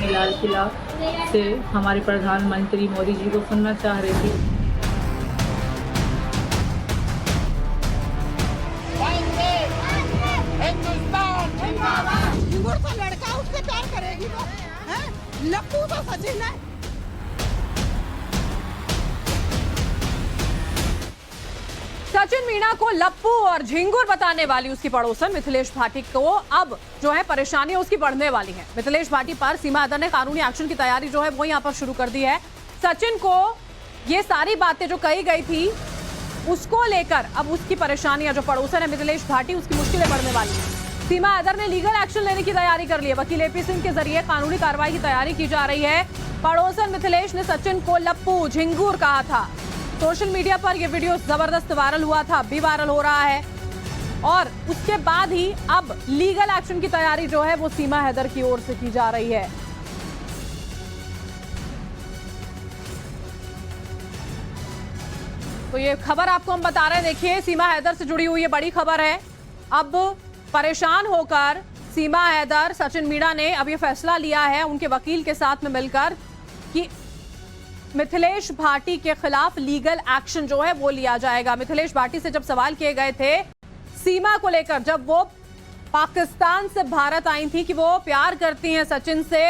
अपने लाल किला से हमारे प्रधानमंत्री मोदी जी को सुनना चाह रही थी। झिंगुर सा लड़का उससे प्यार करेगी तो, हैं? लप्पू तो सचिन है। सचिन मीणा को लप्पू और झिंगुर बताने वाली उसकी पड़ोसन मिथिलेश भाटी को अब जो है परेशानी उसकी बढ़ने वाली है। मिथिलेश भाटी पर सीमा अदर ने कानूनी एक्शन की तैयारी जो है वो यहाँ पर शुरू कर दी है। सचिन को ये सारी बातें जो कही गई थी उसको लेकर अब उसकी परेशानियां, जो पड़ोसन है मिथिलेश भाटी, उसकी मुश्किलें बढ़ने वाली है। सीमा अदर ने लीगल एक्शन लेने की तैयारी कर ली है। वकील एपी सिंह के जरिए कानूनी कार्रवाई की तैयारी की जा रही है। पड़ोसन मिथिलेश ने सचिन को लप्पू झिंगुर कहा था। सोशल मीडिया पर यह वीडियो जबरदस्त वायरल हुआ था, अब भी वायरल हो रहा है। और उसके बाद ही अब लीगल एक्शन की तैयारी जो है वो सीमा हैदर की ओर से की जा रही है। तो ये खबर आपको हम बता रहे हैं, देखिए सीमा हैदर से जुड़ी हुई ये बड़ी खबर है। अब परेशान होकर सीमा हैदर, सचिन मीणा ने अब ये फैसला लिया है उनके वकील के साथ में मिलकर कि मिथिलेश भाटी के खिलाफ लीगल एक्शन जो है वो लिया जाएगा। मिथिलेश भाटी से जब सवाल किए गए थे सीमा को लेकर, जब वो पाकिस्तान से भारत आई थी कि वो प्यार करती हैं सचिन से,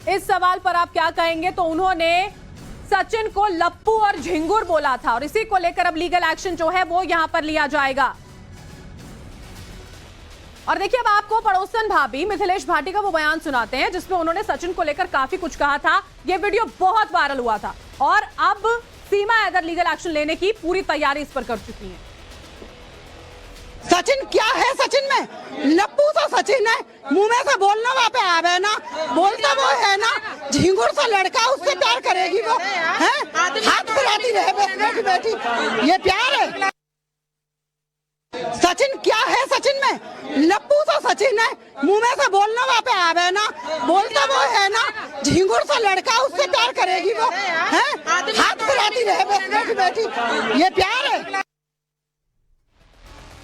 इस सवाल पर आप क्या कहेंगे, तो उन्होंने सचिन को लप्पू और झिंगुर बोला था। और इसी को लेकर अब लीगल एक्शन जो है वो यहां पर लिया जाएगा। और देखिए अब आपको पड़ोसन भाभी मिथिलेश भाटी का वो बयान सुनाते हैं जिसमें उन्होंने सचिन को लेकर काफी कुछ कहा था। ये वीडियो बहुत वायरल हुआ था और अब सीमा हैदर लीगल एक्शन लेने की पूरी तैयारी इस पर कर चुकी हैं। सचिन क्या है सचिन में? लप्पू तो सचिन है, मुंह में से बोलना वहाँ पे आवे ना, बोलता वो है ना। झिंगुर सा लड़का उससे प्यार करेगी वो, हैं? हाथ फैलाती रहे बैठी बैठी, ये प्यार है? सचिन क्या है सचिन में? लप्पू तो सचिन है, मुंह में से बोलना वहाँ पे आवे ना, बोलता वो है ना। झिंगुर सा लड़का उससे प्यार करेगी वो, हैं? हाथ फैलाती रहे बैठी बैठी, ये प्यार है?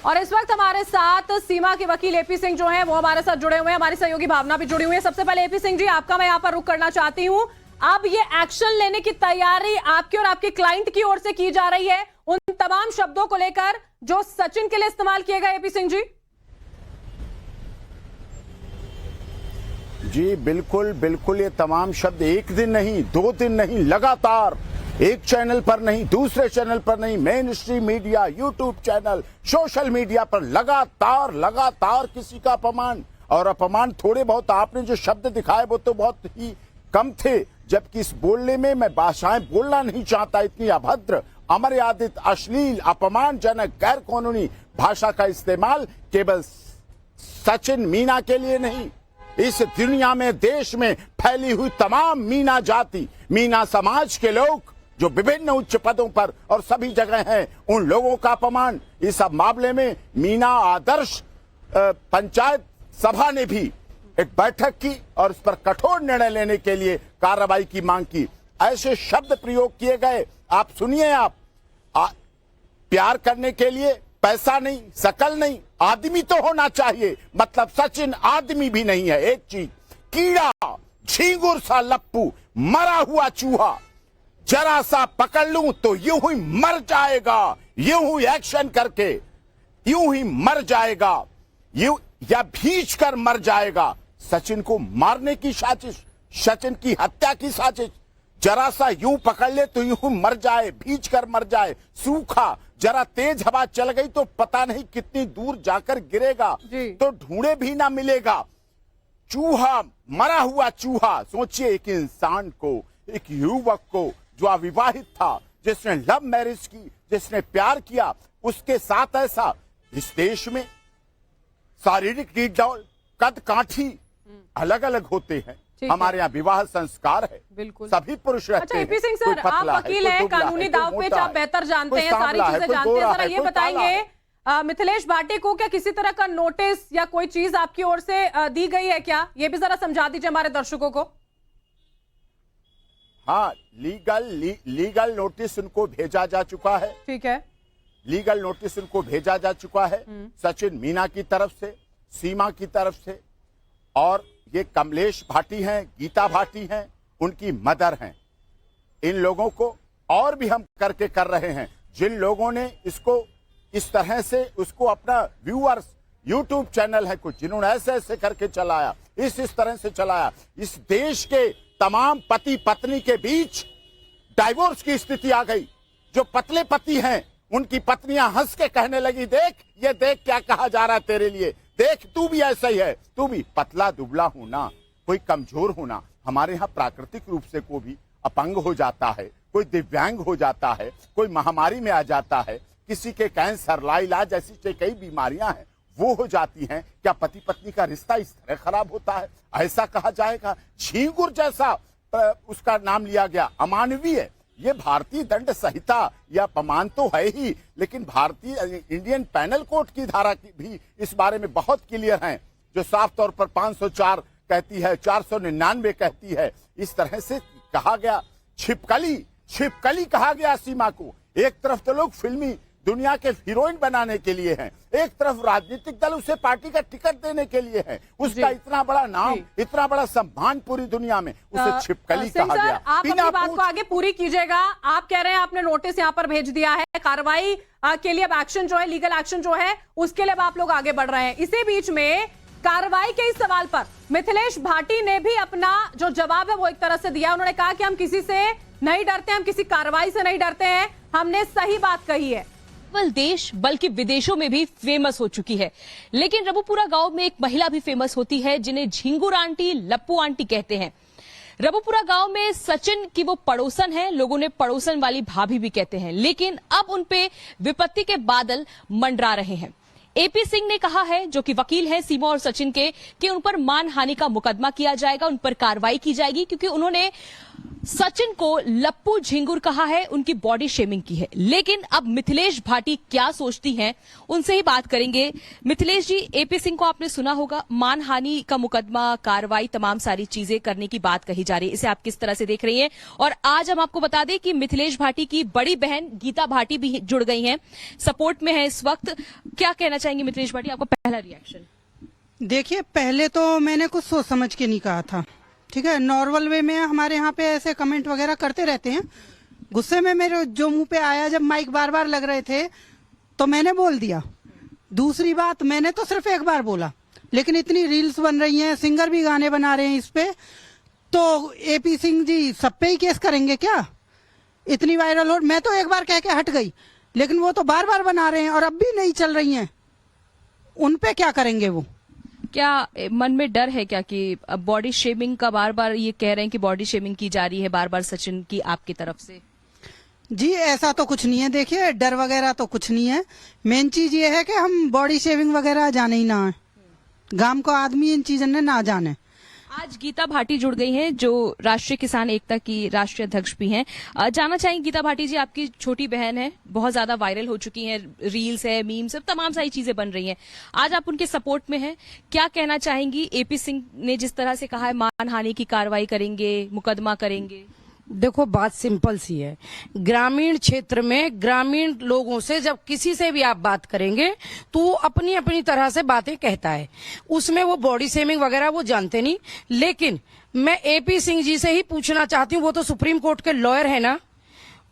और इस वक्त हमारे साथ सीमा के वकील एपी सिंह जो हैं वो हमारे साथ जुड़े हुए हैं, हमारी सहयोगी भावना भी जुड़ी हुई है। सबसे पहले एपी सिंह जी, आपका मैं यहाँ पर रुख करना चाहती हूँ। अब ये एक्शन लेने की तैयारी आपकी और आपके क्लाइंट की ओर से की जा रही है उन तमाम शब्दों को लेकर जो सचिन के लिए इस्तेमाल किए गए। एपी सिंह जी जी बिल्कुल बिल्कुल, ये तमाम शब्द एक दिन नहीं, 2 दिन नहीं, लगातार एक चैनल पर नहीं, दूसरे चैनल पर नहीं, main stream media, YouTube channel, social media पर लगातार किसी का अपमान। और अपमान थोड़े बहुत आपने जो शब्द दिखाए वो तो बहुत ही कम थे, जबकि इस बोलने में मैं भाषाएं बोलना नहीं चाहता, इतनी अभद्र, अमर्यादित, अश्लील, अपमानजनक, गैर कानूनी भाषा का इस्तेमाल केवल सचिन मीणा के लिए नहीं, इस दुनिया में, देश में फैली हुई तमाम मीणा जाति, मीणा समाज के लोग जो विभिन्न उच्च पदों पर और सभी जगह हैं, उन लोगों का अपमान। इस सब मामले में मीणा आदर्श पंचायत सभा ने भी एक बैठक की और इस पर कठोर निर्णय लेने के लिए कार्रवाई की मांग की। ऐसे शब्द प्रयोग किए गए, आप सुनिए, प्यार करने के लिए पैसा नहीं, शकल नहीं, आदमी तो होना चाहिए। मतलब सचिन आदमी भी नहीं है, एक चीज, कीड़ा, झिंगुर सा लप्पू, मरा हुआ चूहा, जरा सा पकड़ लूं तो यूं ही मर जाएगा, यूं ही एक्शन करके यूं ही मर जाएगा, यूं या भींच कर मर जाएगा। सचिन को मारने की साजिश, सचिन की हत्या की साजिश, जरा सा यूं पकड़ ले तो यूं मर जाए, भींच कर मर जाए, सूखा, जरा तेज हवा चल गई तो पता नहीं कितनी दूर जाकर गिरेगा, तो ढूंढे भी ना मिलेगा। चूहा, मरा हुआ चूहा। सोचिए एक इंसान को, एक युवक को जो अविवाहित था, जिसने लव मैरिज की, जिसने प्यार किया, उसके साथ ऐसा। इस देश में शारीरिक डील, कद काठी अलग अलग होते हैं, हमारे यहाँ विवाह संस्कार है, बिल्कुल सभी पुरुष रहते हैं। एपी सिंह सर, आप वकील हैं, कानूनी दाव पेच आप बेहतर जानते हैं, सारी चीजें जानते हैं। जरा ये बताएंगे मिथिलेश भाटी को क्या किसी तरह का नोटिस या कोई चीज आपकी ओर से दी गई है क्या? ये भी जरा समझा दीजिए हमारे दर्शकों को। हाँ, लीगल नोटिस उनको भेजा जा चुका है। ठीक है, लीगल नोटिस उनको भेजा जा चुका है, सचिन मीणा की तरफ से, सीमा की तरफ से। और ये कमलेश भाटी हैं, गीता भाटी हैं, उनकी मदर हैं। इन लोगों को और भी हम करके कर रहे हैं। जिन लोगों ने इसको इस तरह से उसको अपना व्यूअर्स यूट्यूब चैनल है कुछ, जिन्होंने ऐसे ऐसे करके चलाया, इस तरह से चलाया, इस देश के तमाम पति पत्नी के बीच डाइवोर्स की स्थिति आ गई। जो पतले पति हैं उनकी पत्नियां हंस के कहने लगी, देख ये देख क्या कहा जा रहा है तेरे लिए, देख तू भी ऐसा ही है, तू भी पतला दुबला होना, कोई कमजोर होना। हमारे यहाँ प्राकृतिक रूप से कोई भी अपंग हो जाता है, कोई दिव्यांग हो जाता है, कोई महामारी में आ जाता है, किसी के कैंसर, लाइलाज जैसी कई बीमारियां हैं वो हो जाती हैं। क्या पति पत्नी का रिश्ता इस तरह खराब होता है? ऐसा कहा जाएगा? झींगुर जैसा उसका नाम लिया गया, अमानवीय। ये भारतीय दंड संहिता या अपमान तो है ही, लेकिन भारतीय इंडियन पैनल कोड की धारा की भी इस बारे में बहुत क्लियर है, जो साफ तौर पर 504 कहती है, 499 कहती है। इस तरह से कहा गया। छिपकली कहा गया सीमा को। एक तरफ तो लोग फिल्मी दुनिया के हीरोइन बनाने के लिए हैं, एक तरफ राजनीतिक दल उसे पार्टी का टिकट देने के लिए है। उसका इतना बड़ा नाम, इतना बड़ा सम्मान पूरी दुनिया में, उसे छिपकली कहा गया। आप अपनी बात को आगे पूरी कीजिएगा। आप कह रहे हैं आपने नोटिस यहाँ पर भेज दिया है, कार्रवाई के लिए अब एक्शन जो है, लीगल एक्शन जो है उसके लिए अब आप लोग आगे बढ़ रहे हैं। इसी बीच में कार्रवाई के इस सवाल पर मिथिलेश भाटी ने भी अपना जो जवाब है वो एक तरह से दिया। उन्होंने कहा कि हम किसी से नहीं डरते, हम किसी कार्रवाई से नहीं डरते हैं, हमने सही बात कही है। केवल देश बल्कि विदेशों में भी फेमस हो चुकी है। लेकिन रबुपुरा गांव में एक महिला भी फेमस होती है जिन्हें झिंगुर आंटी, लप्पू आंटी कहते हैं। रबुपुरा गांव में सचिन की वो पड़ोसन है, लोगों ने पड़ोसन वाली भाभी भी कहते हैं। लेकिन अब उनपे विपत्ति के बादल मंडरा रहे हैं। एपी सिंह ने कहा है, जो कि वकील हैं सीमा और सचिन के, कि उन पर मानहानि का मुकदमा किया जाएगा, उन पर कार्रवाई की जाएगी, क्योंकि उन्होंने सचिन को लप्पू झिंगुर कहा है, उनकी बॉडी शेमिंग की है। लेकिन अब मिथिलेश भाटी क्या सोचती हैं, उनसे ही बात करेंगे। मिथिलेश जी, एपी सिंह को आपने सुना होगा, मानहानि का मुकदमा, कार्रवाई, तमाम सारी चीजें करने की बात कही जा रही है। इसे आप किस तरह से देख रही हैं? और आज हम आपको बता दें कि मिथिलेश भाटी की बड़ी बहन गीता भाटी भी जुड़ गई हैं, सपोर्ट में है इस वक्त। क्या कहना चाहेंगे मिथिलेश भाटी, आपका पहला रिएक्शन? देखिए, पहले तो मैंने कुछ सोच समझ के नहीं कहा था, ठीक है। नॉर्मल वे में हमारे यहाँ पे ऐसे कमेंट वगैरह करते रहते हैं। गुस्से में मेरे जो मुंह पे आया, जब माइक बार बार लग रहे थे तो मैंने बोल दिया। दूसरी बात, मैंने तो सिर्फ एक बार बोला, लेकिन इतनी रील्स बन रही हैं, सिंगर भी गाने बना रहे हैं इस पे, तो एपी सिंह जी सब पे ही केस करेंगे क्या? इतनी वायरल हो। मैं तो एक बार कह के हट गई, लेकिन वो तो बार बार बना रहे हैं और अब भी नहीं चल रही हैं, उन पे क्या करेंगे वो? क्या मन में डर है क्या कि बॉडी शेमिंग का बार बार ये कह रहे हैं कि बॉडी शेमिंग की जा रही है बार बार सचिन की आपकी तरफ से? जी ऐसा तो कुछ नहीं है। देखिए, डर वगैरह तो कुछ नहीं है। मेन चीज ये है कि हम बॉडी शेविंग वगैरह जाने ही ना है, गांव को आदमी इन चीजों ने ना जाने। आज गीता भाटी जुड़ गई हैं, जो राष्ट्रीय किसान एकता की राष्ट्रीय अध्यक्ष भी हैं। जानना चाहेंगे गीता भाटी जी, आपकी छोटी बहन है, बहुत ज्यादा वायरल हो चुकी हैं, रील्स है, मीम्स है, तमाम सारी चीजें बन रही हैं। आज आप उनके सपोर्ट में हैं, क्या कहना चाहेंगी? एपी सिंह ने जिस तरह से कहा है मानहानि की कार्रवाई करेंगे, मुकदमा करेंगे। देखो, बात सिंपल सी है। ग्रामीण क्षेत्र में ग्रामीण लोगों से जब किसी से भी आप बात करेंगे तो वो अपनी अपनी तरह से बातें कहता है, उसमें वो बॉडी शेमिंग वगैरह वो जानते नहीं। लेकिन मैं एपी सिंह जी से ही पूछना चाहती हूँ, वो तो सुप्रीम कोर्ट के लॉयर है ना,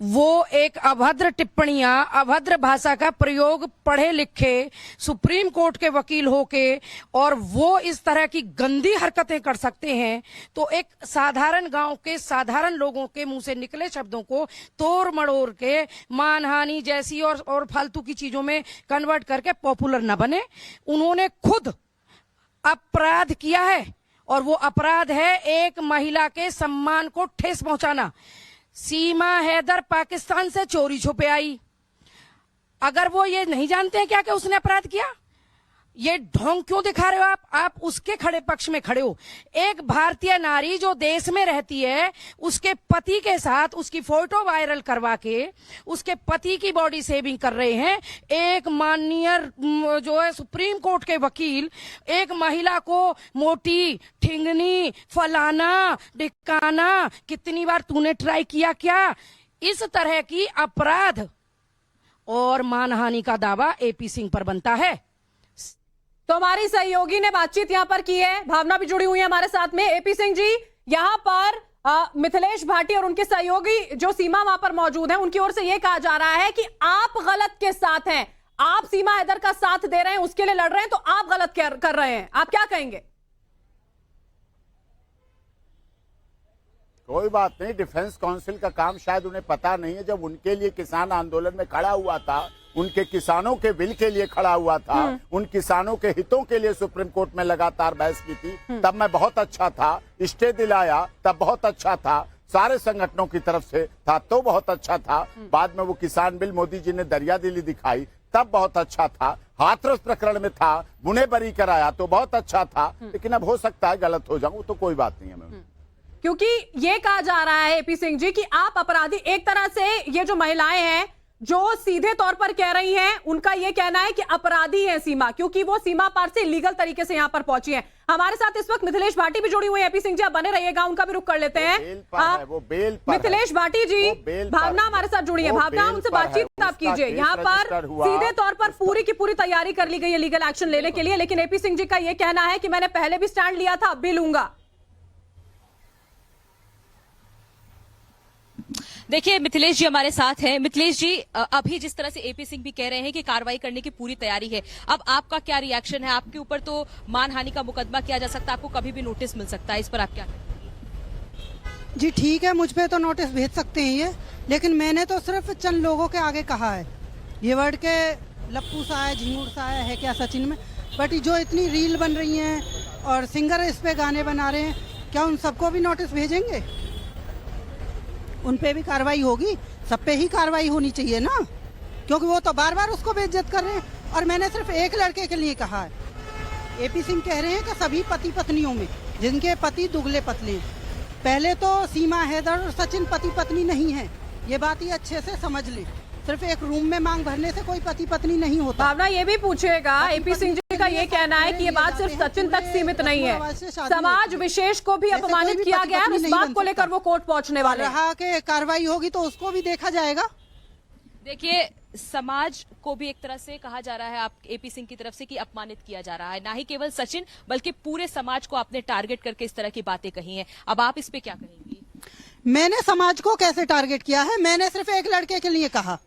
वो एक अभद्र टिप्पणियां, अभद्र भाषा का प्रयोग, पढ़े लिखे सुप्रीम कोर्ट के वकील होके, और वो इस तरह की गंदी हरकतें कर सकते हैं, तो एक साधारण गांव के साधारण लोगों के मुंह से निकले शब्दों को तोड़ मड़ोड़ के मानहानि जैसी और फालतू की चीजों में कन्वर्ट करके पॉपुलर न बने। उन्होंने खुद अपराध किया है, और वो अपराध है एक महिला के सम्मान को ठेस पहुंचाना। सीमा हैदर पाकिस्तान से चोरी छुपे आई। अगर वो ये नहीं जानते हैं क्या कि उसने अपराध किया, ये ढोंग क्यों दिखा रहे हो आप उसके खड़े पक्ष में खड़े हो। एक भारतीय नारी जो देश में रहती है, उसके पति के साथ उसकी फोटो वायरल करवा के उसके पति की बॉडी शेविंग कर रहे हैं। एक माननीय जो है सुप्रीम कोर्ट के वकील एक महिला को मोटी, ठिंगनी, फलाना ढिकाना, कितनी बार तूने ट्राई किया क्या? इस तरह की अपराध और मानहानि का दावा एपी सिंह पर बनता है। तो हमारी सहयोगी ने बातचीत यहां पर की है, भावना भी जुड़ी हुई है हमारे साथ में। एपी सिंह जी, यहां पर मिथिलेश भाटी और उनके सहयोगी जो सीमा वहां पर मौजूद हैं, उनकी ओर से यह कहा जा रहा है कि आप गलत के साथ हैं, आप सीमा हैदर का साथ दे रहे हैं, उसके लिए लड़ रहे हैं, तो आप गलत कर रहे हैं। आप क्या कहेंगे? कोई बात नहीं, डिफेंस काउंसिल का काम शायद उन्हें पता नहीं है। जब उनके लिए किसान आंदोलन में खड़ा हुआ था, उनके किसानों के बिल के लिए खड़ा हुआ था, उन किसानों के हितों के लिए सुप्रीम कोर्ट में लगातार बहस की थी, तब मैं बहुत अच्छा था। स्टे दिलाया तब बहुत अच्छा था, सारे संगठनों की तरफ से था तो बहुत अच्छा था। बाद में वो किसान बिल मोदी जी ने दरियादिली दिखाई तब बहुत अच्छा था। हाथरस प्रकरण में था, मुने बरी कराया तो बहुत अच्छा था। लेकिन अब हो सकता है गलत हो जाऊं, तो कोई बात नहीं है मैम। क्योंकि ये कहा जा रहा है एपी सिंह जी कि आप अपराधी, एक तरह से ये जो महिलाएं हैं जो सीधे तौर पर कह रही हैं, उनका ये कहना है कि अपराधी है सीमा, क्योंकि वो सीमा पार से इलीगल तरीके से यहां पर पहुंची हैं। हमारे साथ इस वक्त मिथिलेश भाटी भी जुड़ी हुई है। एपी सिंह जी, आप बने रहिएगा, उनका भी रुख कर लेते हैं। मिथिलेश भाटी जी, भावना हमारे साथ जुड़ी है। भावना, उनसे बातचीत आप कीजिए। यहाँ पर सीधे तौर पर पूरी की पूरी तैयारी कर ली गई है लीगल एक्शन लेने के लिए, लेकिन एपी सिंह जी का यह कहना है कि मैंने पहले भी स्टैंड लिया था, अब भी लूंगा। देखिए, मिथिलेश जी हमारे साथ हैं। मिथिलेश जी, अभी जिस तरह से एपी सिंह भी कह रहे हैं कि कार्रवाई करने की पूरी तैयारी है, अब आपका क्या रिएक्शन है? आपके ऊपर तो मानहानि का मुकदमा किया जा सकता है, आपको कभी भी नोटिस मिल सकता है, इस पर आप क्या कहेंगे? जी ठीक है, मुझ पे तो नोटिस भेज सकते हैं ये, लेकिन मैंने तो सिर्फ चंद लोगों के आगे कहा है ये वर्ड के लप्पू सा है, झिंगुर सा है क्या सचिन में, बट जो इतनी रील बन रही हैं और सिंगर इस पे गाने बना रहे हैं, क्या उन सबको भी नोटिस भेजेंगे? उन पे भी कार्रवाई होगी, सब पे ही कार्रवाई होनी चाहिए ना, क्योंकि वो तो बार बार उसको बेइज्जत कर रहे हैं। और मैंने सिर्फ एक लड़के के लिए कहा है। एपी सिंह कह रहे हैं कि सभी पति पत्नियों में जिनके पति दुगले पतले हैं, पहले तो सीमा हैदर और सचिन पति पत्नी नहीं है, ये बात ही अच्छे से समझ ले। सिर्फ एक रूम में मांग भरने से कोई पति पत्नी नहीं होता। भावना ये भी पूछेगा, एपी सिंह जी का ये कहना है कि ये बात सिर्फ सचिन तक सीमित नहीं है, समाज विशेष को भी अपमानित किया गया है। इस बात को लेकर वो कोर्ट पहुंचने वाले रहा कि कार्रवाई होगी तो उसको भी देखा जाएगा। देखिए, समाज को भी एक तरह से कहा जा रहा है आप एपी सिंह की तरफ से कि अपमानित किया जा रहा है, ना ही केवल सचिन बल्कि पूरे समाज को आपने टारगेट करके इस तरह की बातें कही हैं। अब आप इस पे क्या कहेंगी? मैंने समाज को कैसे टारगेट किया है? मैंने सिर्फ एक लड़के के लिए कहा,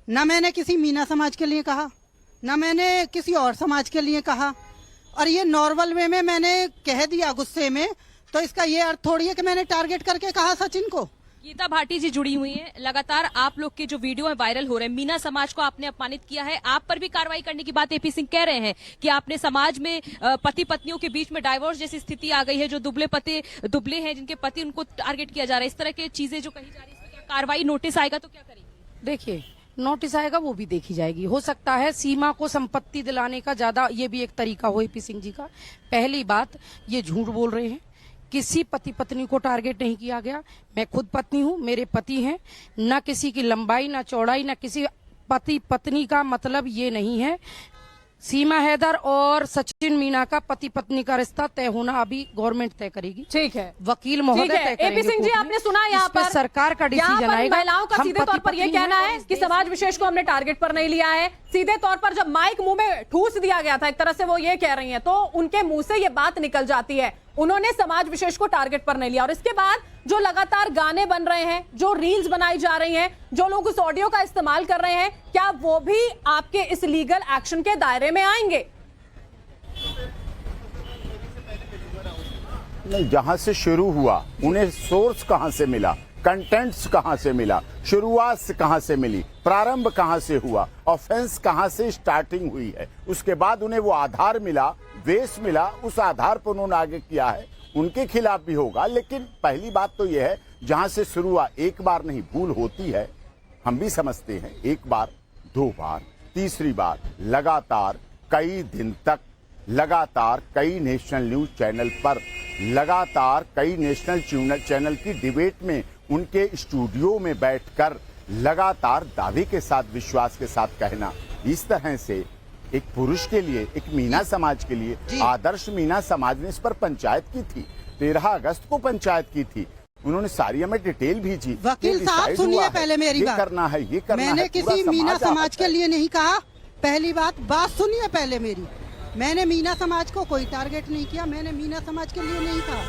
न मैंने किसी मीना समाज के लिए कहा, न मैंने किसी और समाज के लिए कहा। और ये नॉर्मल वे में मैंने कह दिया गुस्से में, तो इसका ये अर्थ थोड़ी है कि मैंने टारगेट करके कहा सचिन को। गीता भाटी जी जुड़ी हुई हैं, लगातार आप लोग के जो वीडियो है वायरल हो रहे हैं, मीना समाज को आपने अपमानित किया है, आप पर भी कार्रवाई करने की बात एपी सिंह कह रहे हैं कि आपने समाज में पति पत्नियों के बीच में डाइवोर्स जैसी स्थिति आ गई है, जो दुबले हैं जिनके पति, उनको टारगेट किया जा रहा है, इस तरह की चीजें जो कही जा रही है, क्या कार्रवाई नोटिस आएगा तो क्या करेंगे? देखिए, नोटिस आएगा वो भी देखी जाएगी। हो सकता है सीमा को संपत्ति दिलाने का ज्यादा ये भी एक तरीका हो एपी सिंह जी का। पहली बात, ये झूठ बोल रहे हैं, किसी पति पत्नी को टारगेट नहीं किया गया। मैं खुद पत्नी हूँ, मेरे पति हैं, न किसी की लंबाई न चौड़ाई न किसी पति पत्नी का मतलब ये नहीं है। सीमा हैदर और सचिन मीना का पति पत्नी का रिश्ता तय होना अभी गवर्नमेंट तय करेगी। ठीक है, वकील महोदय तय करेंगे। एपी सिंह जी, आपने सुना यहाँ पर सरकार का डिसीजन आएगा। महिलाओं का सीधे तौर पर यह कहना है कि समाज विशेष को हमने टारगेट पर नहीं लिया है। सीधे तौर पर जब माइक मुंह में ठूस दिया गया था, एक तरह से वो ये कह रही हैं, तो उनके मुंह से ये बात निकल जाती है, उन्होंने समाज विशेष को टारगेट पर नहीं लिया। और इसके बाद जो लगातार गाने बन रहे हैं, जो रील्स बनाई जा रही हैं, जो लोग उस ऑडियो का इस्तेमाल कर रहे हैं, क्या वो भी आपके इस लीगल एक्शन के दायरे में आएंगे? नहीं, जहां से शुरू हुआ उन्हें सोर्स कहां से मिला, कंटेंट्स कहां से मिला, शुरुआत से कहां से मिली, प्रारंभ कहां से हुआ, ऑफेंस कहां से स्टार्टिंग हुई है, उसके बाद उन्हें वो आधार मिला, बेस मिला, उस आधार पर उन्होंने आगे किया है, उनके खिलाफ भी होगा। लेकिन पहली बात तो यह है, जहां से शुरू हुआ, एक बार नहीं, भूल होती है, हम भी समझते हैं, एक बार, दो बार, तीसरी बार, लगातार कई दिन तक, लगातार कई नेशनल न्यूज चैनल पर, लगातार कई नेशनल चैनल की डिबेट में, उनके स्टूडियो में बैठकर लगातार दावे के साथ, विश्वास के साथ कहना, इस तरह से एक पुरुष के लिए, एक मीना समाज के लिए, आदर्श मीना समाज ने इस पर पंचायत की थी, 13 अगस्त को पंचायत की थी, उन्होंने सारी हमें डिटेल भेजी। वकील साहब सुनिए पहले मेरी बात, करना है, ये करना है। मैंने किसी मीना समाज के लिए नहीं कहा, पहली बात सुनिए पहले मेरी। मैंने मीना समाज को कोई टारगेट नहीं किया, मैंने मीना समाज के लिए नहीं कहा,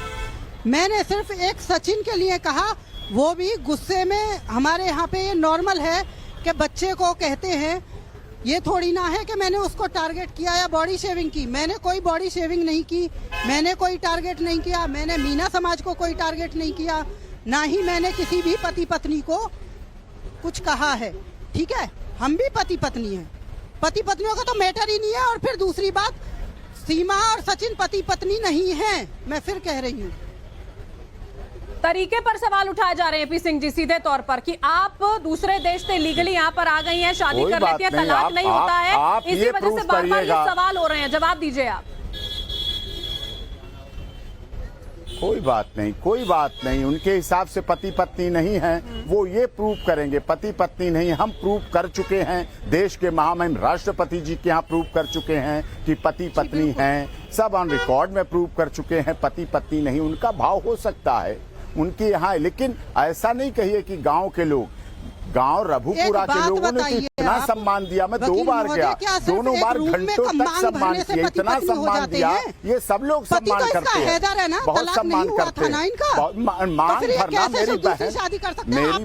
मैंने सिर्फ एक सचिन के लिए कहा, वो भी गुस्से में। हमारे यहाँ पे ये नॉर्मल है कि बच्चे को कहते हैं, ये थोड़ी ना है कि मैंने उसको टारगेट किया या बॉडी शेविंग की। मैंने कोई बॉडी शेविंग नहीं की, मैंने कोई टारगेट नहीं किया, मैंने मीना समाज को कोई टारगेट नहीं किया, ना ही मैंने किसी भी पति पत्नी को कुछ कहा है। ठीक है, हम भी पति पत्नी हैं, पति पत्नियों का तो मैटर ही नहीं है। और फिर दूसरी बात, सीमा और सचिन पति पत्नी नहीं हैं, मैं फिर कह रही हूँ। तरीके पर सवाल उठाए जा रहे हैं एपी सिंह जी सीधे तौर पर कि आप दूसरे देश से लीगली यहाँ पर आ गई हैं, शादी कर लेती है, तलाक नहीं होता है, इसी वजह से बार बार ये सवाल हो रहे हैं। जवाब दीजिए आप। कोई बात नहीं, कोई बात नहीं, उनके हिसाब से पति पत्नी नहीं है, वो ये प्रूव करेंगे पति पत्नी नहीं। हम प्रूव कर चुके हैं, देश के महामहिम राष्ट्रपति जी के यहाँ प्रूव कर चुके हैं कि पति पत्नी हैं, सब ऑन रिकॉर्ड में प्रूव कर चुके हैं पति पत्नी नहीं। उनका भाव हो सकता है उनके यहाँ, लेकिन ऐसा नहीं कहिए कि गांव के लोग, गांव रघुपुरा के लोगों ने तो इतना सम्मान दिया, मैं 2 बार गया, दोनों बार घंटों तक सम्मान किया, इतना सम्मान दिया, ये सब लोग सम्मान करते हैं, बहुत सम्मान करते हैं। मांग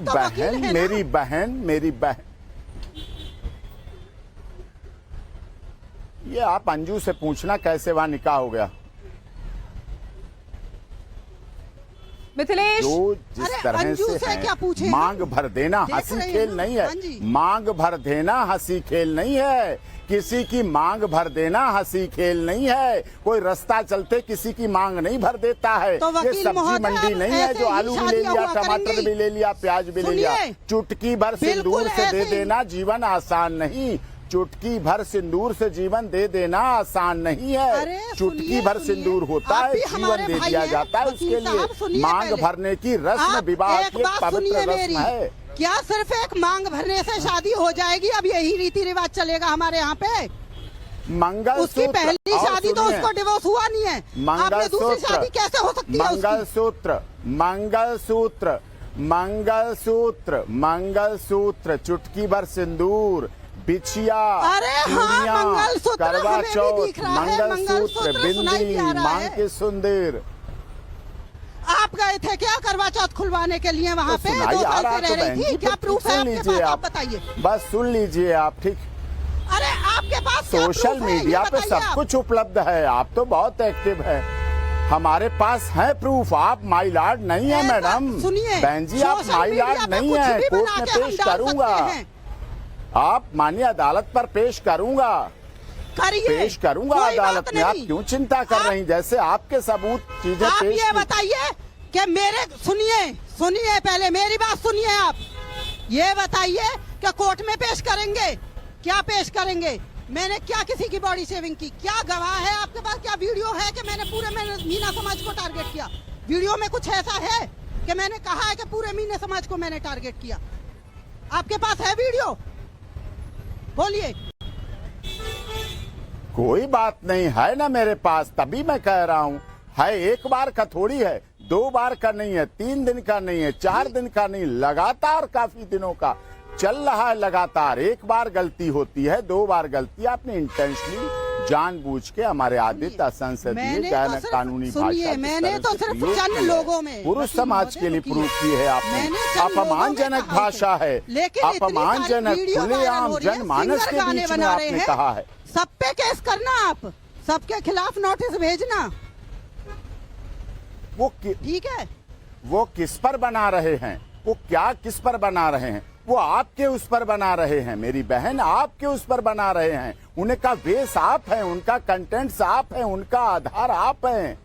भरना, मेरी बहन, ये आप अंजू से पूछना कैसे वहां निकाह हो गया। मिथिलेश, जो जिस तरह से है, मांग भर देना हंसी खेल नहीं है, मांग भर देना हंसी खेल नहीं है, किसी की मांग भर देना हंसी खेल नहीं है। कोई रास्ता चलते किसी की मांग नहीं भर देता है। ये सब्जी मंडी नहीं है जो आलू भी ले लिया, टमाटर भी ले लिया, प्याज भी ले लिया। चुटकी भर सिंदूर से दे देना जीवन आसान नहीं, चुटकी भर सिंदूर से जीवन दे देना आसान नहीं है। चुटकी भर सिंदूर होता है, जीवन दे दिया जाता है उसके लिए। मांग भरने की रस्म विवाह की पवित्र रस्म है। क्या सिर्फ एक मांग भरने से शादी हो जाएगी? अब यही रीति रिवाज चलेगा हमारे यहाँ पे? मंगलसूत्र, उसकी पहली शादी तो उसको डिवोर्स हुआ नहीं है, आपने दूसरी शादी कैसे हो सकती है? मंगलसूत्र, मंगलसूत्र, मंगलसूत्र, मंगलसूत्र, चुटकी भर सिंदूर, बिछिया, मंगलसूत्र, करवा चौथ, मंगलसूत्र, बिंदी, मांग के सुंदर। आप गए थे क्या करवा चौथ खुलवाने के लिए वहाँ पे? 2 साल से रह रही थी, क्या प्रूफ है आपके पास? आप बताइए, बस सुन लीजिए आप, ठीक? अरे आपके पास सोशल मीडिया पे सब कुछ उपलब्ध है, आप तो बहुत एक्टिव है, हमारे पास है प्रूफ। आप माई लॉर्ड नहीं है मैडम, सुनिए बहन जी, आप माई लॉर्ड नहीं है, कोर्ट में पेश करूंगा, आप माननीय अदालत पर पेश करूंगा, पेश करूंगा अदालत में। आप क्यों चिंता कर रही, जैसे आपके सबूत चीजें आप पेश। ये बताइए कि मेरे, सुनिए पहले मेरी बात सुनिए। आप ये बताइए कि कोर्ट में पेश करेंगे, क्या पेश करेंगे? मैंने क्या किसी की बॉडी शेविंग की? क्या गवाह है आपके पास? क्या वीडियो है कि मैंने पूरे मीना समाज को टारगेट किया? वीडियो में कुछ ऐसा है कि मैंने कहा है कि पूरे मीना समाज को मैंने टारगेट किया? आपके पास है वीडियो? बोलिए। कोई बात नहीं है ना मेरे पास, तभी मैं कह रहा हूँ है। 1 बार का थोड़ी है, 2 बार का नहीं है, 3 दिन का नहीं है, 4 दिन का नहीं, लगातार काफी दिनों का चल रहा है लगातार। 1 बार गलती होती है, 2 बार गलती आपने इंटेंशनली जानबूझ के हमारे आदित्य संसदीय गैर कानूनी भाषा, मैंने तो सिर्फ चंद लोगों में पुरुष समाज के लिए प्रूफ की है आपने। अपमानजनक भाषा है, अपमानजनक, खुलेआम जनमानस के बीच में आपने कहा है। सब पे केस करना, आप सबके खिलाफ नोटिस भेजना, वो ठीक है? वो किस पर बना रहे हैं, वो क्या किस पर बना रहे हैं? वो आपके उस पर बना रहे हैं मेरी बहन, आपके उस पर बना रहे हैं। उनका वेश आप है, उनका कंटेंट आप है, उनका आधार आप है,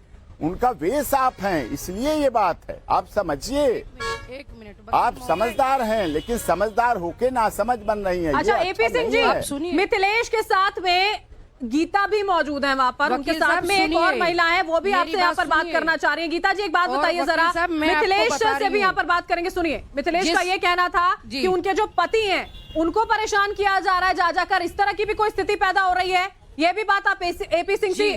उनका वेश आप है, इसलिए ये बात है। आप समझिए, 1 मिनट, आप समझदार हैं, लेकिन समझदार होके ना समझ बन रही है। अच्छा, एपी सिंह जी, मिथिलेश के साथ में गीता भी मौजूद है वहाँ पर, उनके साथ में एक और महिला है, वो भी आपसे यहाँ पर बात करना चाह रही है। गीता जी, एक बात बताइए जरा, मिथिलेश से भी यहाँ पर बात करेंगे। सुनिए, मिथिलेश का ये कहना था कि उनके जो पति हैं उनको परेशान किया जा रहा है जा जाकर, इस तरह की भी कोई स्थिति पैदा हो रही है, ये भी बात आप एपी सिंह जी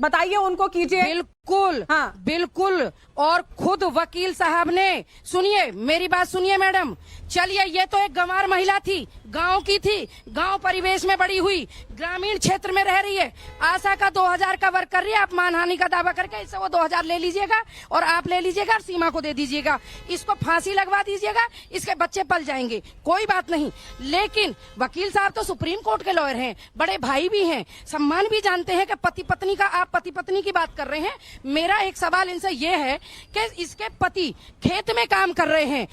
बताइए, उनको कीजिए। बिल्कुल हाँ। बिल्कुल। और खुद वकील साहब ने, सुनिए मेरी बात सुनिए मैडम, चलिए ये तो एक गंवार महिला थी, गांव की थी, गांव परिवेश में बड़ी हुई, ग्रामीण क्षेत्र में रह रही है, आशा का 2000 का वर्क कर रही है, आप मानहानि का दावा करके इससे वो 2000 ले लीजिएगा और आप ले लीजिएगा और सीमा को दे दीजिएगा, इसको फांसी लगवा दीजिएगा, इसके बच्चे पल जाएंगे, कोई बात नहीं। लेकिन वकील साहब तो सुप्रीम कोर्ट के लॉयर हैं, बड़े भाई भी हैं, सम्मान भी जानते हैं कि पति पत्नी का, आप पति पत्नी की बात कर रहे हैं। मेरा एक सवाल इनसे ये है कि इसके पति खेत में काम कर रहे हैं,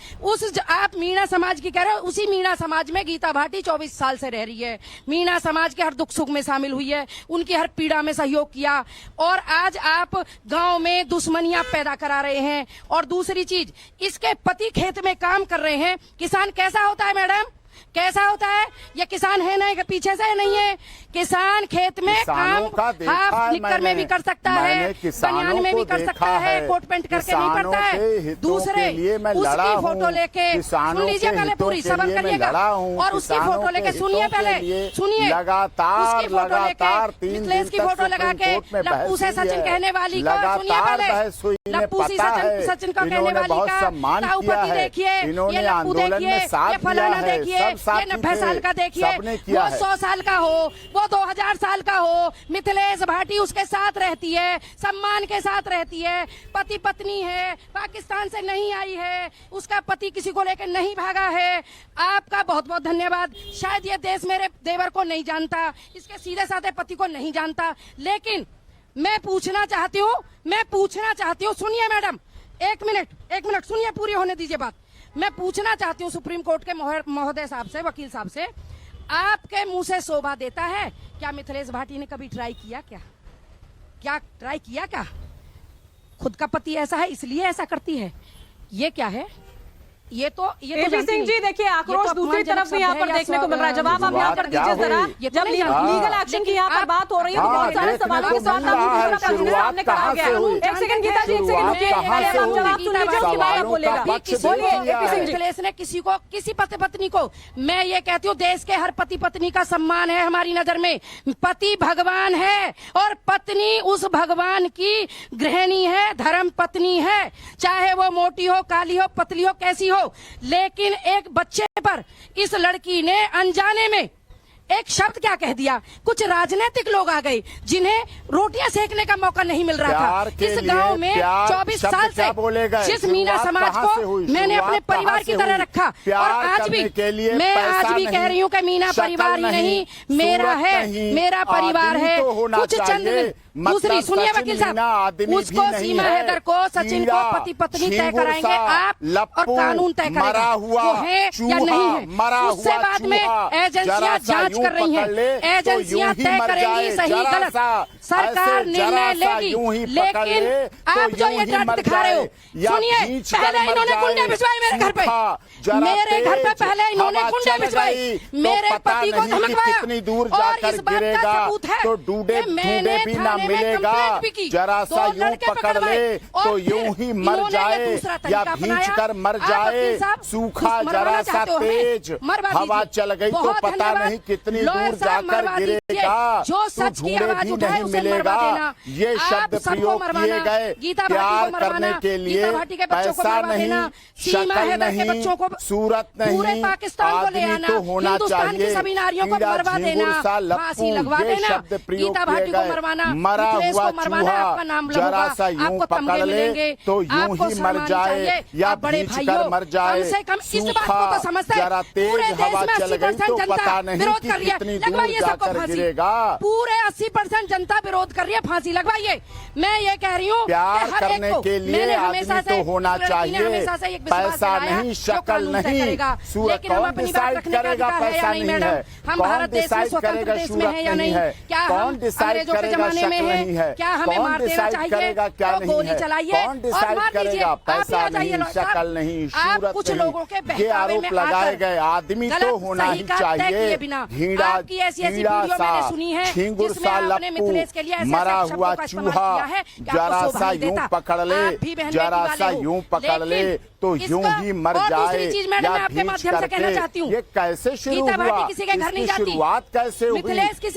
आप मीणा समाज की कह रहे हो, उसी मीणा समाज में गीता भाटी 24 साल से रह रही है, मीणा समाज के हर दुख सुख में शामिल हुई है, उनकी हर पीड़ा में सहयोग किया, और आज आप गांव में दुश्मनियां पैदा करा रहे हैं। और दूसरी चीज, इसके पति खेत में काम कर रहे हैं। किसान कैसा होता है मैडम, कैसा होता है? ये किसान है ना, पीछे से नहीं है, किसान खेत में काम हाफ निक्कर में भी कर सकता है, बनियान में भी कर सकता है, कोट पैंट करके नहीं करता है। दूसरे उसकी फोटो लेके, सुन लीजिए पहले, पूरी सबर करिएगा, और उसकी फोटो लेके सुनिए, पहले सुनिए, उसकी फोटो लेके, मिथिलेश की फोटो लगा के लप्पू से सचिन कहने वाली को सुनिए, पहले लप्पू से सचिन को कहने वाली का ताऊपति देखिए, ये लप्पू देखिए, ये फलाना देखिए, ये 90 साल का देखिए, वो 100 साल का हो, वो 2000 साल का हो, मिथिलेश भाटी उसके साथ रहती है, सम्मान के साथ रहती है, पति पत्नी है, पाकिस्तान से नहीं आई है, उसका पति किसी को लेकर नहीं भागा है। आपका बहुत बहुत धन्यवाद। शायद ये देश मेरे देवर को नहीं जानता, इसके सीधे साधे पति को नहीं जानता, लेकिन मैं पूछना चाहती हूँ, सुनिए मैडम, एक मिनट सुनिए, पूरी होने दीजिए बात। मैं पूछना चाहती हूँ सुप्रीम कोर्ट के महोदय साहब से, वकील साहब से, आपके मुंह से शोभा देता है क्या मिथिलेश भाटी ने कभी ट्राई किया क्या? खुद का पति ऐसा है इसलिए ऐसा करती है, ये क्या है? ये तो सिंह जी देखिए, आक्रोश दूसरी तरफ भी यहाँ पर देखने को मिल रहा है। जवाब आप यहाँ पर दीजिए जरा। जब लीगल एक्शन की यहाँ पर बात हो रही है तो बहुत सारे सवालों के साथ सामने खड़ा हो गया। एक सेकंड गीता जी, एक सेकंड रुकिए, पहले आप जवाब सुन लीजिए, उसके बाद आप बोलेगा। मिथिलेश ने किसी पति पत्नी को, मैं ये कहती हूँ देश के हर पति पत्नी का सम्मान है हमारी नजर में। पति भगवान है और पत्नी उस भगवान की गृहिणी है, धर्म पत्नी है, चाहे वो मोटी हो, काली हो, पतली हो, कैसी हो। लेकिन एक बच्चे पर इस लड़की ने अनजाने में एक शब्द क्या कह दिया, कुछ राजनीतिक लोग आ गए जिन्हें रोटियां सेकने का मौका नहीं मिल रहा था। इस गांव में 24 साल से जिस मीणा समाज को मैंने अपने परिवार की तरह रखा, और आज भी मैं आज भी कह रही हूँ कि मीणा परिवार ही नहीं मेरा है, मेरा परिवार है। कुछ चंद दूसरी सुनिए वकील साहब, उसको सीमा हैदर को, सचिन को पति पत्नी तय कराएंगे आप, और कानून तय करेगा वो है या नहीं है। उससे बाद में एजेंसियां जांच कर रही हैं, एजेंसियां तय करेंगी सही गलत, सरकार निर्णय लेगी। लेकिन आप जो ये डर दिखा रहे हो, सुनिए, पहले इन्होंने गुंडे भिजवाए मेरे घर पे, पहले इन्होंने गुंडे भिजवाए, मेरे पति को धमकवाया, और इस बात का सबूत है कि मैंने थाने मिलेगा, जरा सा यूं पकड़ ले तो यूं ही मर जाए या भींच कर मर जाए, सूखा जरा सा तेज हवा चल गई तो पता नहीं कितनी दूर जाकर गिरेगा, तो ढूंढे भी नहीं मिलेगा। ये शब्द प्रयोग किए गए प्यार करने के लिए। पैसा नहीं, शक्ल नहीं, सूरत नहीं, आदमी तो होना चाहिए। कीड़ा झिंगुर सा लप्पू, ये शब्द प्रयोग किए गए। मरा हुआ चूहा जरा सा यूं पकड़ ले तो यूं ही मर जाए या भींच कर मर जाए, सूखा जरा तेज हवा चल गई तो पता नहीं कि कितनी दूर जाकर गिरेगा। पूरे 80% जनता विरोध कर रही है, फांसी लगवाइए। मैं ये कह रही हूँ प्यार करने के लिए आदमी तो होना चाहिए, पैसा नहीं, शक्ल नहीं, सूरत कौन डिसाइड करेगा पैसा नहीं है, कौन डिसाइड करेगा सूरत नहीं है, कौन डिसाइड करेगा शक्ल नहीं है, क्या हमें मार देना चाहिए, करेगा क्या तो नहीं गोली है, चलाइए कौन डिसाइड करेगा पैसा नहीं, शक्ल नहीं, सूरत नहीं। ये आरोप लगाए गए, आदमी तो होना ही चाहिए। हीड़ा सा, झिंगुर सा लप्पू, मरा हुआ चूहा जरा सा यूं पकड़ ले, जरा सा यूं पकड़ ले तो यूं ही मर जाए या भींच करके। ये कैसे शुरू हुआ, इसकी शुरुआत कैसे हुई,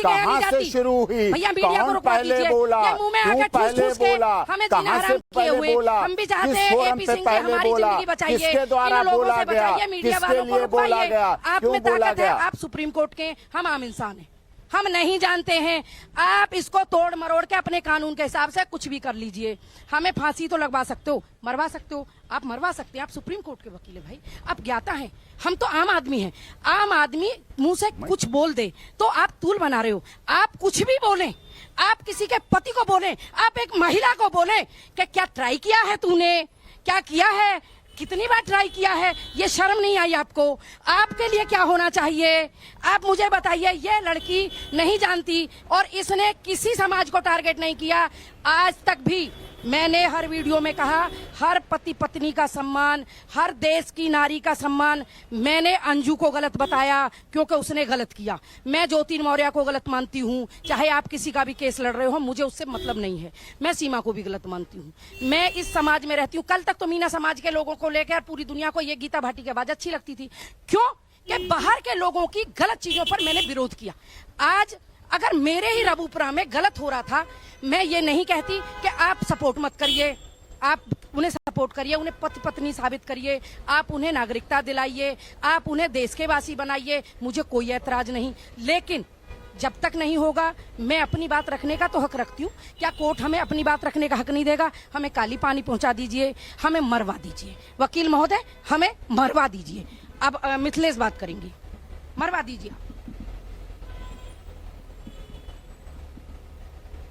कहाँ से शुरू हुई, कौन पहले लीजिए। बोला, ये मुंह में तू आके ठूस पहले ठूस के बोला, हमें कहाँ जीना से हराम किए पहले हुए। बोला, हम भी चाहते किस हैं फोरम एपी पे सिंह पहले हमारी बोला, जिंदगी बचाइए, किसके द्वारा इन लोगों बोला से गया, बचाइए, मीडिया किसके वालों को लिए बोला रुकवाइए। गया, आप क्यों में बोला ताकत है, गया? आप सुप्रीम कोर्ट के, हम आम इंसान हैं, हम नहीं जानते हैं। आप इसको तोड़ मरोड़ के अपने कानून के हिसाब से कुछ भी कर लीजिए। हमें फांसी तो लगवा सकते हो, मरवा सकते हो, आप मरवा सकते हैं, आप सुप्रीम कोर्ट के वकील है भाई, आप ज्ञाता हैं, हम तो आम आदमी हैं। आम आदमी मुंह से कुछ बोल दे तो आप तूल बना रहे हो। आप कुछ भी बोलें, आप किसी के पति को बोलें, आप एक महिला को बोलें कि क्या ट्राई किया है तूने, क्या किया है, कितनी बार ट्राई किया है, ये शर्म नहीं आई आपको? आपके लिए क्या होना चाहिए? आप मुझे बताइए। ये लड़की नहीं जानती और इसने किसी समाज को टारगेट नहीं किया आज तक भी। मैंने हर वीडियो में कहा, हर पति पत्नी का सम्मान, हर देश की नारी का सम्मान। मैंने अंजू को गलत बताया क्योंकि उसने गलत किया। मैं ज्योति मौर्य को गलत मानती हूँ, चाहे आप किसी का भी केस लड़ रहे हो, मुझे उससे मतलब नहीं है। मैं सीमा को भी गलत मानती हूँ। मैं इस समाज में रहती हूँ। कल तक तो मीना समाज के लोगों को लेकर पूरी दुनिया को ये गीता भाटी की आवाज अच्छी लगती थी। क्यों? कि बाहर के लोगों की गलत चीजों पर मैंने विरोध किया। आज अगर मेरे ही रबूपुरा में गलत हो रहा था, मैं ये नहीं कहती कि आप सपोर्ट मत करिए, आप उन्हें सपोर्ट करिए, उन्हें पति पत्नी साबित करिए, आप उन्हें नागरिकता दिलाइए, आप उन्हें देश के वासी बनाइए, मुझे कोई ऐतराज नहीं। लेकिन जब तक नहीं होगा, मैं अपनी बात रखने का तो हक रखती हूँ। क्या कोर्ट हमें अपनी बात रखने का हक नहीं देगा? हमें काली पानी पहुंचा दीजिए, हमें मरवा दीजिए। वकील महोदय, हमें मरवा दीजिए। अब मिथिलेश बात करेंगी, मरवा दीजिए।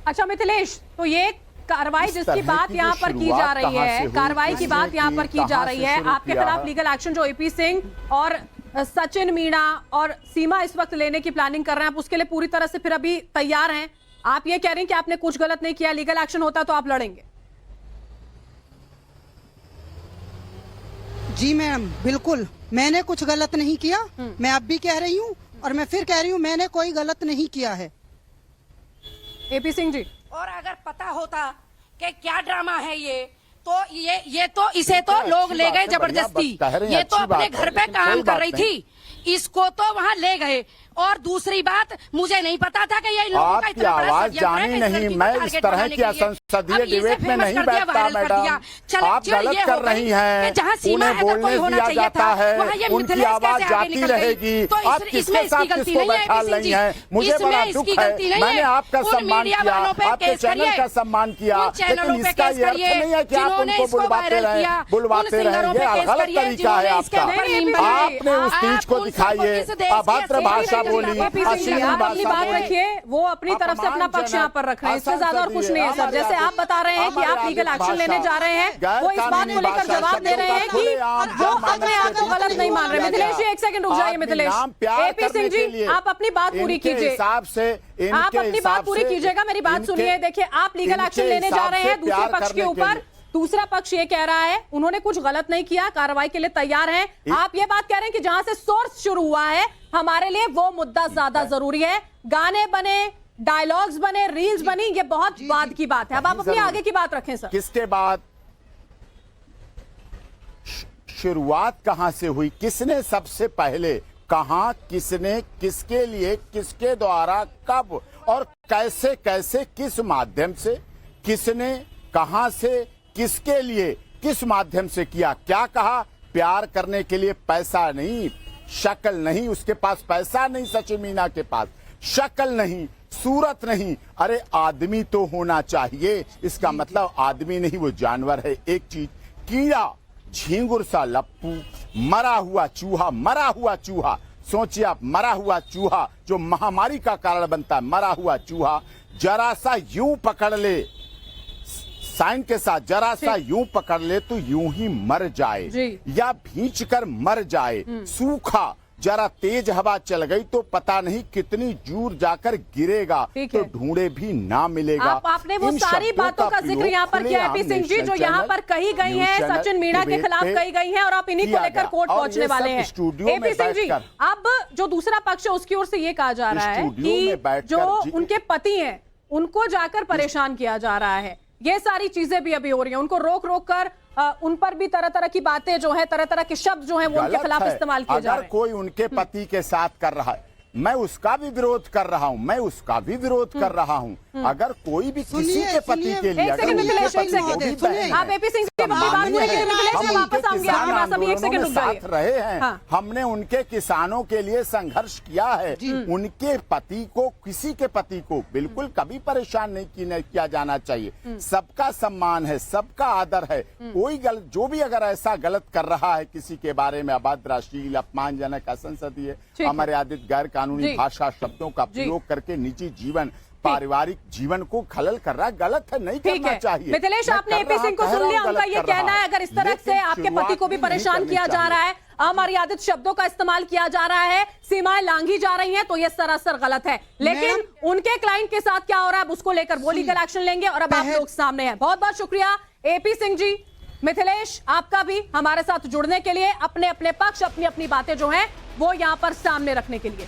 अच्छा मिथिलेश, तो ये कार्रवाई जिसकी बात यहाँ पर की जा रही है, कार्रवाई की बात यहाँ पर की जा रही है, आपके खिलाफ लीगल एक्शन जो एपी सिंह और सचिन मीणा और सीमा इस वक्त लेने की प्लानिंग कर रहे हैं, आप उसके लिए पूरी तरह से फिर अभी तैयार हैं? आप ये कह रहे हैं कि आपने कुछ गलत नहीं किया, लीगल एक्शन होता तो आप लड़ेंगे? जी मैम, बिल्कुल, मैंने कुछ गलत नहीं किया। मैं अब भी कह रही हूँ और मैं फिर कह रही हूँ, मैंने कोई गलत नहीं किया है। एपी सिंह जी, और अगर पता होता कि क्या ड्रामा है ये तो इसे तो लोग ले गए जबरदस्ती। ये तो अपने घर पे काम कर रही थी, इसको तो वहाँ ले गए। और दूसरी बात, मुझे नहीं पता था कि ये इन लोगों का इतना बड़ा आवाज जानी नहीं। मैं इस तरह की संसदीय डिबेट में नहीं बैठता मैडम। आप गलत कर रही हैं, उन्हें बोलने दिया जाता है, उनकी आवाज जाती रहेगी। आप किसके साथ किसको बैठा रही हैं? मुझे बड़ा दुख है। मैंने आपका सम्मान किया, आपके चैनल का सम्मान किया, लेकिन इसका ये अर्थ नहीं है कि आप उनको बुलवाते रहें, बुलवाते रहें। ये गलत तरीका है आपका। आपने उस चीज को दिखाइए, अभद्र भाषा बोली, आप अपनी बात रखिए, वो अपनी तरफ से अपना पक्ष यहाँ पर रख रहे हैं, इससे ज्यादा और कुछ नहीं है सर। जैसे आप बता रहे हैं कि आप लीगल एक्शन लेने जा रहे हैं, वो इस बात को लेकर जवाब दे रहे हैं कि वो अपने आप को गलत नहीं मान रहे। मिथिलेश जी, एक सेकंड रुक जाइए। मिथिलेश, एपी सिंह जी, आप अपनी बात पूरी कीजिए, आप अपनी बात पूरी कीजिएगा। मेरी बात सुनिए। देखिए, आप लीगल एक्शन लेने जा रहे हैं दूसरे पक्ष के ऊपर, दूसरा पक्ष ये कह रहा है उन्होंने कुछ गलत नहीं किया, कार्रवाई के लिए तैयार हैं। आप ये बात कह रहे हैं कि जहां से सोर्स शुरू हुआ है, हमारे लिए वो मुद्दा ज्यादा जरूरी है। गाने बने, डायलॉग्स बने, रील्स बनी, ये बहुत बाद की बात है। अब आप अपनी आगे की बात रखें सर। किसके बाद शुरुआत कहां से हुई? किसने सबसे पहले कहां, किसने, किसके लिए, किसके द्वारा, कब और कैसे कैसे, किस माध्यम से, किसने, कहां से, किसके लिए, किस माध्यम से किया? क्या कहा? प्यार करने के लिए पैसा नहीं, शक्ल नहीं, उसके पास पैसा नहीं, सचिन मीना के पास शक्ल नहीं, सूरत नहीं। अरे आदमी तो होना चाहिए। इसका मतलब आदमी नहीं, वो जानवर है। एक चीज, कीड़ा, झींगुर सा लप्पू, मरा हुआ चूहा, मरा हुआ चूहा। सोचिए आप, मरा हुआ चूहा जो महामारी का कारण बनता है, मरा हुआ चूहा जरा सा यूं पकड़ ले, साइन के साथ जरा सा यूं पकड़ ले तो यूं ही मर जाए, या भींच कर मर जाए। सूखा, जरा तेज हवा चल गई तो पता नहीं कितनी दूर जाकर गिरेगा, तो ढूंढे भी ना मिलेगा। आपने वो सारी बातों का जिक्र यहाँ पर किया एपी सिंह जी, जो यहाँ पर कही गई है, सचिन मीणा के खिलाफ कही गई है, और आप इन्हीं को लेकर कोर्ट पहुंचने वाले हैं। एपी सिंह जी, अब जो दूसरा पक्ष है उसकी ओर से ये कहा जा रहा है कि जो उनके पति हैं उनको जाकर परेशान किया जा रहा है। ये सारी चीजें भी अभी हो रही हैं, उनको रोक रोक कर उन पर भी तरह तरह की बातें जो है, तरह तरह के शब्द जो हैं वो उनके खिलाफ इस्तेमाल किए जा रहे हैं। अगर कोई उनके पति के साथ कर रहा है, मैं उसका भी विरोध कर रहा हूं, मैं उसका भी विरोध कर रहा हूं। अगर कोई भी किसी के पति के लिए, एक अगर सेकंड उनके मिथिलेश, पति एक सेकंड। वो भी बहन आप एपी सिंह जी की बात मान्य पूरी है, कीजिए मिथिलेश, हम मैं वापस उनके आऊंगी आपके किसान पास, अभी एक सेकंड आंदोलनों रुक में जाइए। साथ रहे हैं। हाँ। हमने उनके किसानों के लिए संघर्ष किया है। उनके पति को, किसी के पति को बिल्कुल कभी परेशान नहीं किया जाना चाहिए। सबका सम्मान है, सबका आदर है। कोई गलत, जो भी अगर ऐसा गलत कर रहा है किसी के बारे में अभद्र, अश्लील, अपमानजनक, असंसदीय, अमर्यादित, गैर कानूनी भाषा, शब्दों का प्रयोग करके निजी जीवन, पारिवारिक जीवन को खलल कर रहा है, गलत है, नहीं करना चाहिए। मिथिलेश, आपने एपी सिंह को सुन लिया, उनका ये कहना है अगर इस तरह से आपके पति को भी परेशान किया जा रहा है, अमर्यादित शब्दों का इस्तेमाल किया जा रहा है, सीमाएं लांघी जा रही हैं, तो ये सरासर गलत है। लेकिन उनके क्लाइंट के साथ क्या हो रहा है उसको लेकर वो लीगल एक्शन लेंगे और अब आप लोग सामने हैं। बहुत बहुत शुक्रिया एपी सिंह जी, मिथिलेश, आपका भी हमारे साथ जुड़ने के लिए, अपने अपने पक्ष, अपनी अपनी बातें जो हैं वो यहां पर सामने रखने के लिए।